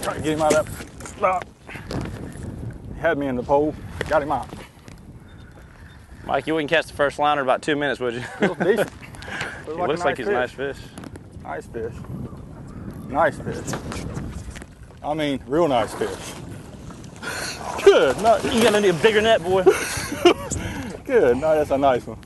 Try to get him out of that spot. He had me in the pole. Got him out. Mike, you wouldn't catch the first flounder in about 2 minutes, would you? He looks decent. It looks like he's a nice fish. Nice fish. Nice fish. I mean, real nice fish. Good. You gotta need a bigger net, boy. Good. No, that's a nice one.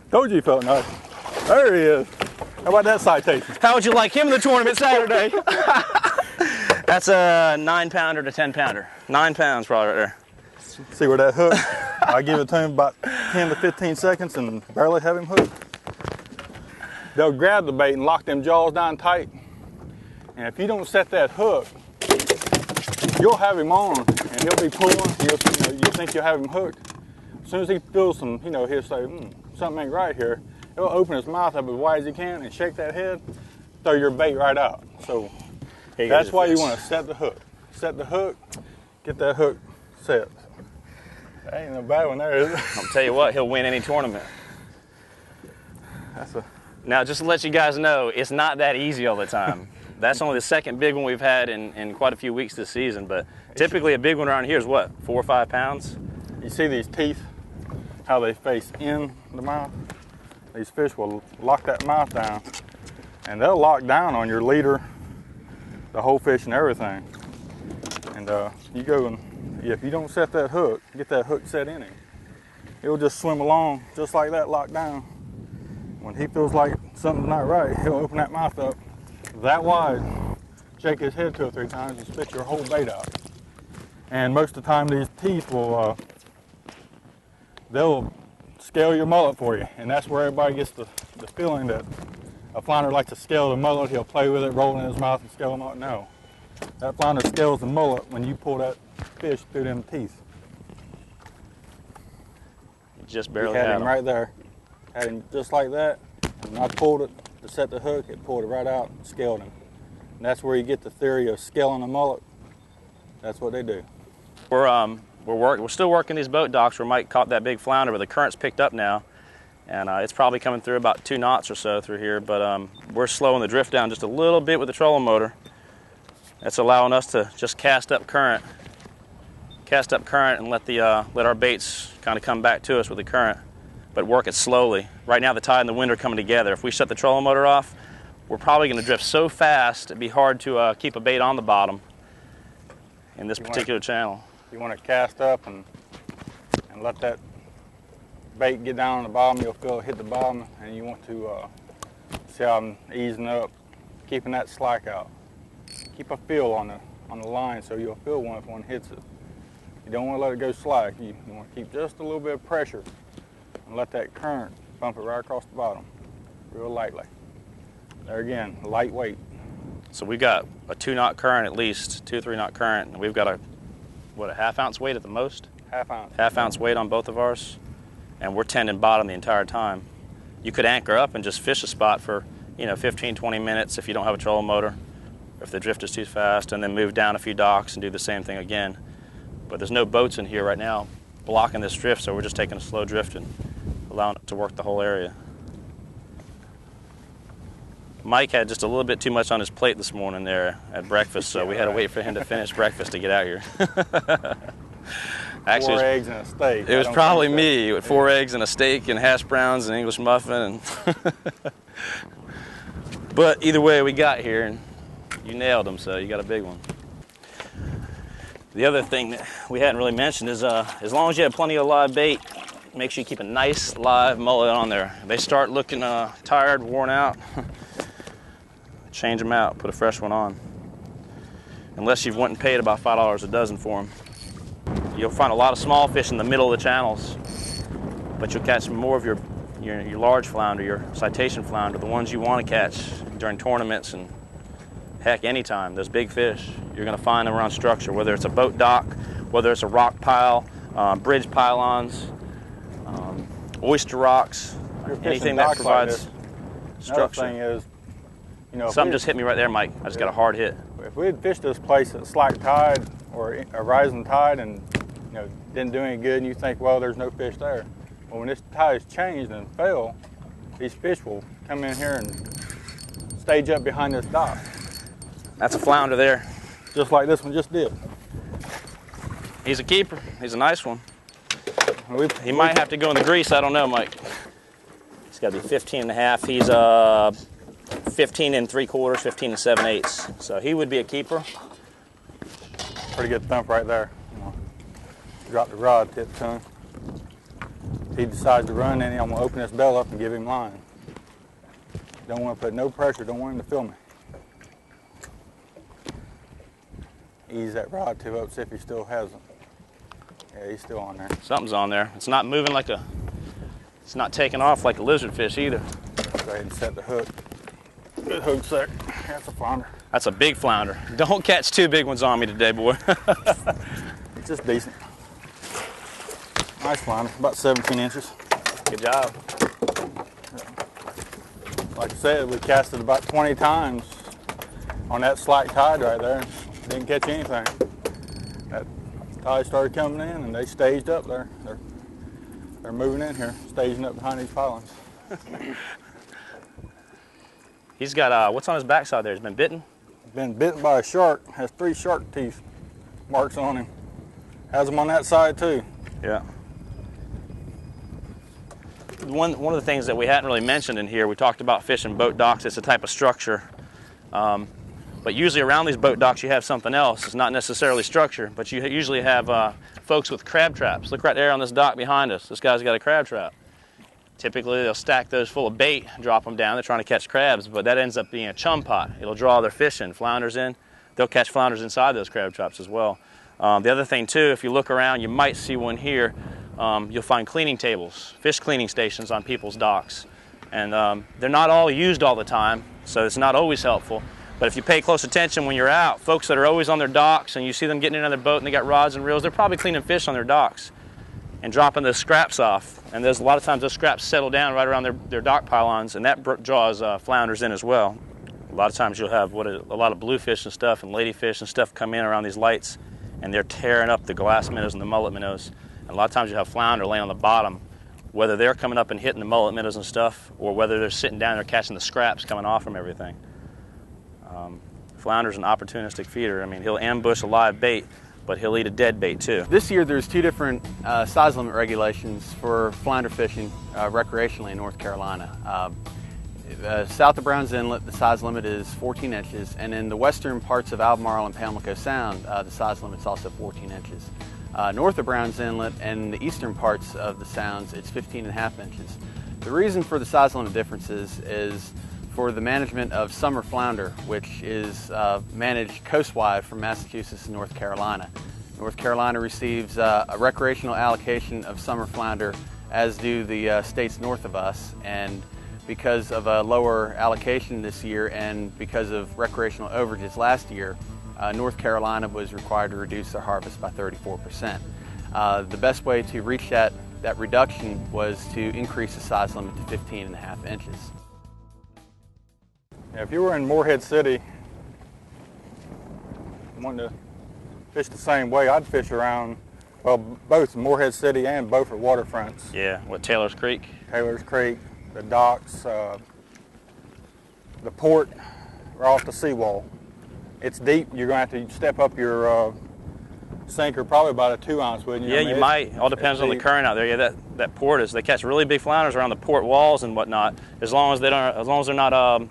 Told you he felt nice. There he is. How about that citation? How would you like him in the tournament Saturday? That's a 9-pounder to 10-pounder. 9 pounds probably right there. See where that hook? I give it to him about 10 to 15 seconds and barely have him hooked. They'll grab the bait and lock them jaws down tight. And if you don't set that hook, you'll have him on and he'll be pulling. You think you'll have him hooked. As soon as he feels some, he'll say, something ain't right here. He'll open his mouth up as wide as he can and shake that head, throw your bait right out. So that's why you want to set the hook. Set the hook, get that hook set. That ain't no bad one there, is it? I'll tell you what, he'll win any tournament. Now, just to let you guys know, it's not that easy all the time. That's only the second big one we've had in quite a few weeks this season, but typically a big one around here is what, 4 or 5 pounds? You see these teeth, how they face in the mouth? These fish will lock that mouth down, and they'll lock down on your leader, the whole fish and everything. And you go and, if you don't set that hook, get that hook set in him, he'll just swim along just like that, locked down. When he feels like something's not right, he'll open that mouth up that wide, shake his head 2 or 3 times and spit your whole bait out. And most of the time these teeth will, they'll scale your mullet for you. And that's where everybody gets the feeling that a flounder likes to scale the mullet. He'll play with it, roll it in his mouth and scale them out. No. That flounder scales the mullet when you pull that fish through them teeth. You just barely had him right there. Had him just like that. And when I pulled it to set the hook, it pulled it right out and scaled him. And that's where you get the theory of scaling a mullet. That's what they do. We're still working these boat docks where Mike caught that big flounder, but the current's picked up now. And it's probably coming through about 2 knots or so through here, but we're slowing the drift down just a little bit with the trolling motor. That's allowing us to just cast up current and let our baits kind of come back to us with the current, but work it slowly. Right now the tide and the wind are coming together. If we shut the trolling motor off, we're probably going to drift so fast it'd be hard to keep a bait on the bottom in this particular channel. You want to cast up and let that bait get down on the bottom. You'll feel it hit the bottom, and you want to see how I'm easing up, keeping that slack out. Keep a feel on the line so you'll feel one if one hits it. You don't want to let it go slack. You want to keep just a little bit of pressure and let that current bump it right across the bottom, real lightly. There again, lightweight. So we've got a 2-knot current at least, 2 or 3 knot current, and we've got a 1/2 ounce weight at the most? Half ounce. 1/2 ounce weight on both of ours, and we're tending bottom the entire time. You could anchor up and just fish a spot for 15, 20 minutes if you don't have a trolling motor, if the drift is too fast, and then move down a few docks and do the same thing again. But there's no boats in here right now blocking this drift, so we're just taking a slow drift and allowing it to work the whole area. Mike had just a little bit too much on his plate this morning there at breakfast, so we had to wait for him to finish breakfast to get out here. Actually, 4 eggs and a steak. It was probably me with 4 eggs and a steak and hash browns and English muffin. But either way, we got here and you nailed them, so you got a big one. The other thing that we hadn't really mentioned is as long as you have plenty of live bait, make sure you keep a nice live mullet on there. If they start looking tired, worn out, change them out, put a fresh one on. Unless you've went and paid about $5 a dozen for them. You'll find a lot of small fish in the middle of the channels, but you'll catch more of your large flounder, your citation flounder, the ones you want to catch during tournaments and heck, anytime. Those big fish, you're going to find them around structure, whether it's a boat dock, whether it's a rock pile, bridge pylons, oyster rocks, anything that provides structure. Another thing is, something just hit me right there, Mike. I just got a hard hit. If we had fished this place at slack tide or a rising tide and didn't do any good, and you think, well, there's no fish there. Well, when this tide has changed and fell, these fish will come in here and stage up behind this dock. That's a flounder there. just like this one just did. He's a keeper. He's a nice one. He might have to go in the grease. I don't know, Mike. He's got to be 15 and a half. He's 15 and 3/4, 15 and 7/8. So he would be a keeper. Pretty good thump right there. Drop the rod, tip to him. If he decides to run, then I'm going to open this bell up and give him line. Don't want to put no pressure. Don't want him to feel me. Ease that rod tip up, see if he still has them. Yeah, he's still on there. Something's on there. It's not moving like a, it's not taking off like a lizard fish either. Go ahead and set the hook. Good hooks there. That's a flounder. That's a big flounder. Don't catch two big ones on me today, boy. It's just decent. Nice flounder, about 17 inches. Good job. Like I said, we cast it about 20 times on that slack tide right there. Didn't catch anything. That tide started coming in and they staged up there. They're moving in here, staging up behind these pylons. He's got, what's on his backside there? He's been bitten? Been bitten by a shark, has 3 shark teeth marks on him. Has them on that side too. Yeah. One of the things that we hadn't really mentioned in here, we talked about fishing boat docks. It's a type of structure. But usually around these boat docks you have something else. It's not necessarily structure, but you usually have folks with crab traps. Look right there on this dock behind us. This guy's got a crab trap. Typically they'll stack those full of bait, drop them down. They're trying to catch crabs, but that ends up being a chum pot. It'll draw their fish in, flounders in. They'll catch flounders inside those crab traps as well. The other thing too, if you look around, you might see one here. You'll find cleaning tables, fish cleaning stations on people's docks. And they're not all used all the time, so it's not always helpful. But if you pay close attention when you're out, folks that are always on their docks and you see them getting in on their boat and they got rods and reels, they're probably cleaning fish on their docks and dropping those scraps off. And there's a lot of times those scraps settle down right around their dock pylons, and that draws flounders in as well. A lot of times you'll have a lot of bluefish and stuff and ladyfish and stuff come in around these lights, and they're tearing up the glass minnows and the mullet minnows. And a lot of times you have flounder laying on the bottom, whether they're coming up and hitting the mullet minnows and stuff, or whether they're sitting down there catching the scraps coming off from everything. Flounder's an opportunistic feeder. I mean, he'll ambush a live bait, but he'll eat a dead bait too. This year there's 2 different size limit regulations for flounder fishing recreationally in North Carolina. South of Browns Inlet, the size limit is 14 inches, and in the western parts of Albemarle and Pamlico Sound, the size limit is also 14 inches. North of Browns Inlet and the eastern parts of the sounds, it's 15.5 inches. The reason for the size limit differences is for the management of summer flounder, which is managed coastwide from Massachusetts to North Carolina. North Carolina receives a recreational allocation of summer flounder, as do the states north of us, and because of a lower allocation this year and because of recreational overages last year, North Carolina was required to reduce their harvest by 34%. The best way to reach that reduction was to increase the size limit to 15.5 inches. Yeah, if you were in Morehead City, wanting to fish the same way, I'd fish around, well, both Morehead City and Beaufort waterfronts. Yeah, what, Taylor's Creek? Taylor's Creek, the docks, the port, or off the seawall. It's deep. You're going to have to step up your sinker probably about a 2 ounce, wouldn't you? Yeah, I mean, you might. All depends on the current out there. Yeah, that port is. They catch really big flounders around the port walls and whatnot. As long as they're not,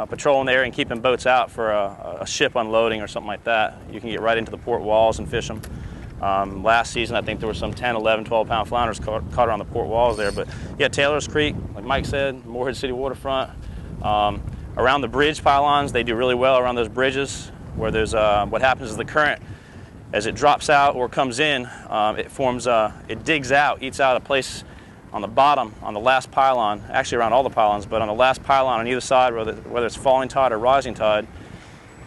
patrolling the area and keeping boats out for a ship unloading or something like that, you can get right into the port walls and fish them. Last season, I think there were some 10, 11, 12-pound flounders caught around the port walls there. But yeah, Taylor's Creek, like Mike said, Morehead City waterfront. Around the bridge pylons, they do really well around those bridges where there's, what happens is the current, as it drops out or comes in, it digs out, eats out a place on the bottom, on the last pylon, actually around all the pylons, but on the last pylon on either side, whether it's falling tide or rising tide,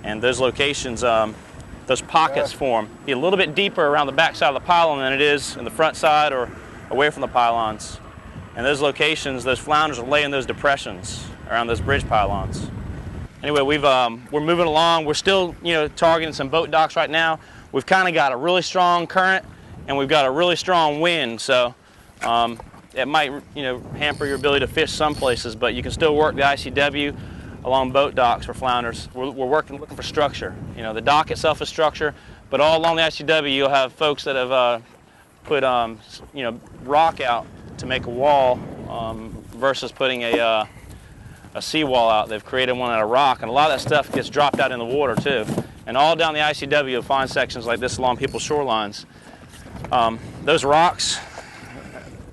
and those locations, those pockets form. Be a little bit deeper around the back side of the pylon than it is in the front side or away from the pylons. And those locations, those flounders will lay in those depressions around those bridge pylons. Anyway, we're moving along. We're still, targeting some boat docks right now. We've kind of got a really strong current and we've got a really strong wind, so it might, hamper your ability to fish some places, but you can still work the ICW. A along boat docks for flounders. We're looking for structure. You know, the dock itself is structure, but all along the ICW you'll have folks that have put you know, rock out to make a wall versus putting a seawall out. They've created one out of rock, and a lot of that stuff gets dropped out in the water too. And all down the ICW you'll find sections like this along people's shorelines. Those rocks,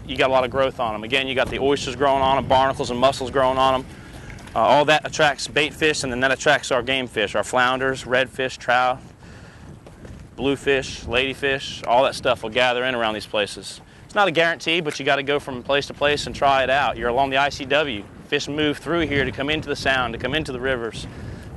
you got a lot of growth on them. Again, you got the oysters growing on them, barnacles and mussels growing on them. All that attracts bait fish, and then that attracts our game fish, our flounders, redfish, trout, bluefish, ladyfish. All that stuff will gather in around these places. It's not a guarantee, but you got to go from place to place and try it out. You're along the ICW. Fish move through here to come into the sound, to come into the rivers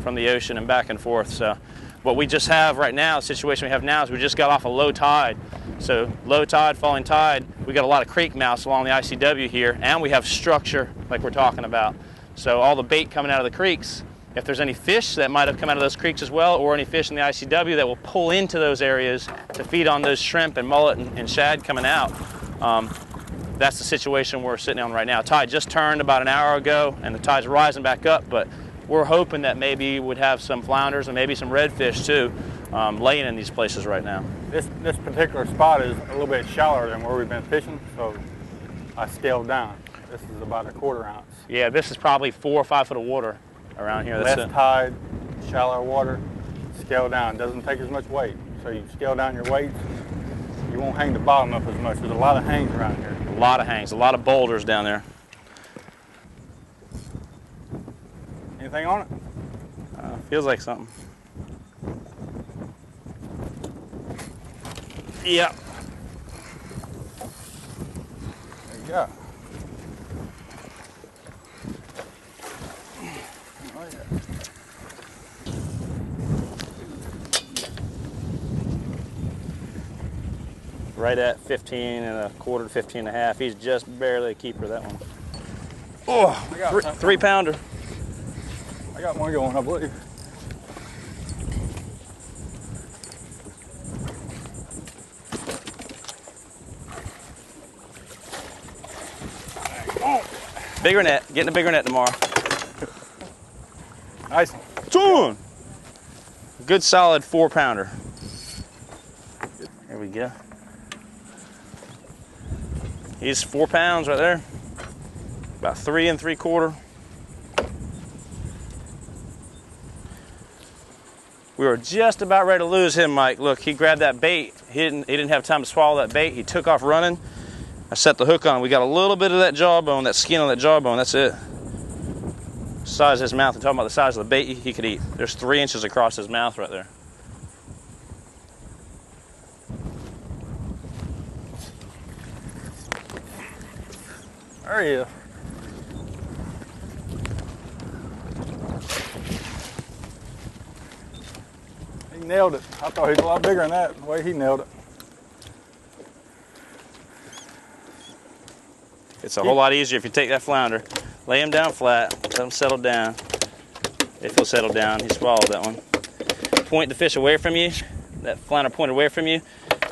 from the ocean and back and forth. So what we just have right now, the situation we have now, is we just got off a low tide. So low tide, falling tide, we got a lot of creek mouths along the ICW here, and we have structure like we're talking about. So all the bait coming out of the creeks, if there's any fish that might have come out of those creeks as well, or any fish in the ICW that will pull into those areas to feed on those shrimp and mullet and shad coming out, that's the situation we're sitting on right now. Tide just turned about an hour ago, and the tide's rising back up, but we're hoping that maybe we'd have some flounders and maybe some redfish too laying in these places right now. This particular spot is a little bit shallower than where we've been fishing, so I scaled down. This is about a 1/4 ounce. Yeah, this is probably 4 or 5 foot of water around here. That's Less tide, shallower water, scale down. Doesn't take as much weight. So you scale down your weights, you won't hang the bottom up as much. There's a lot of hangs around here. A lot of hangs, a lot of boulders down there. Anything on it? Feels like something. Yeah. There you go. Oh, yeah. Right at 15 1/4 to 15 and a half. He's just barely a keeper, that one. Oh, I got 3 pounder. I got one going, I believe. Bigger net, getting a bigger net tomorrow. Nice. Two. Good solid 4 pounder. There we go. He's 4 pounds right there. About 3 3/4. We were just about ready to lose him, Mike. Look, he grabbed that bait. He didn't have time to swallow that bait. He took off running. I set the hook on. We got a little bit of that jawbone, that skin on that jawbone. That's it. Size of his mouth. I'm talking about the size of the bait he could eat. There's 3 inches across his mouth right there. There he is. He nailed it. I thought he was a lot bigger than that, the way he nailed it. It's a whole lot easier if you take that flounder, lay him down flat, let him settle down. If he'll settle down, he swallowed that one. Point the fish away from you, that flounder pointed away from you.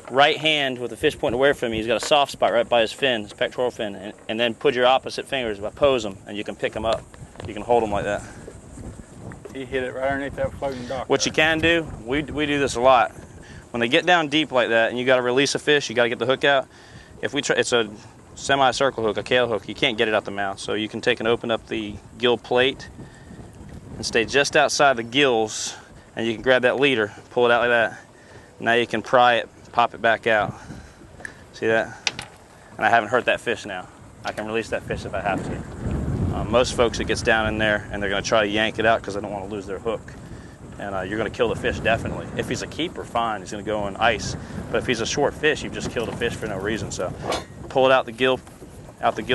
Right hand with the fish pointing away from you, he's got a soft spot right by his fin, his pectoral fin, and then put your opposite fingers, pose him, and you can pick him up. You can hold him like that. He hit it right underneath that floating dock. What you can do, we do this a lot. When they get down deep like that and you got to release a fish, you got to get the hook out. If we try, it's a semi-circle hook, a kale hook. You can't get it out the mouth, so you can take and open up the gill plate and stay just outside the gills, and you can grab that leader, pull it out like that. Now you can pry it, pop it back out. See that? And I haven't hurt that fish now. I can release that fish if I have to. Most folks, it gets down in there and they're going to try to yank it out because they don't want to lose their hook. And you're going to kill the fish definitely. If he's a keeper, fine, he's going to go in ice. But if he's a short fish, you've just killed a fish for no reason. So pull it out the gill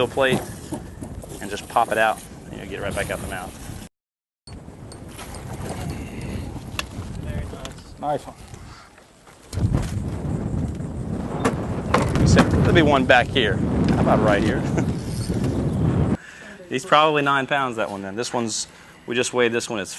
plate, and just pop it out, and you'll get it right back out the mouth. Very nice. Nice one. There'll be one back here. How about right here? He's probably 9 pounds, that one then. This one's, we just weighed this one, it's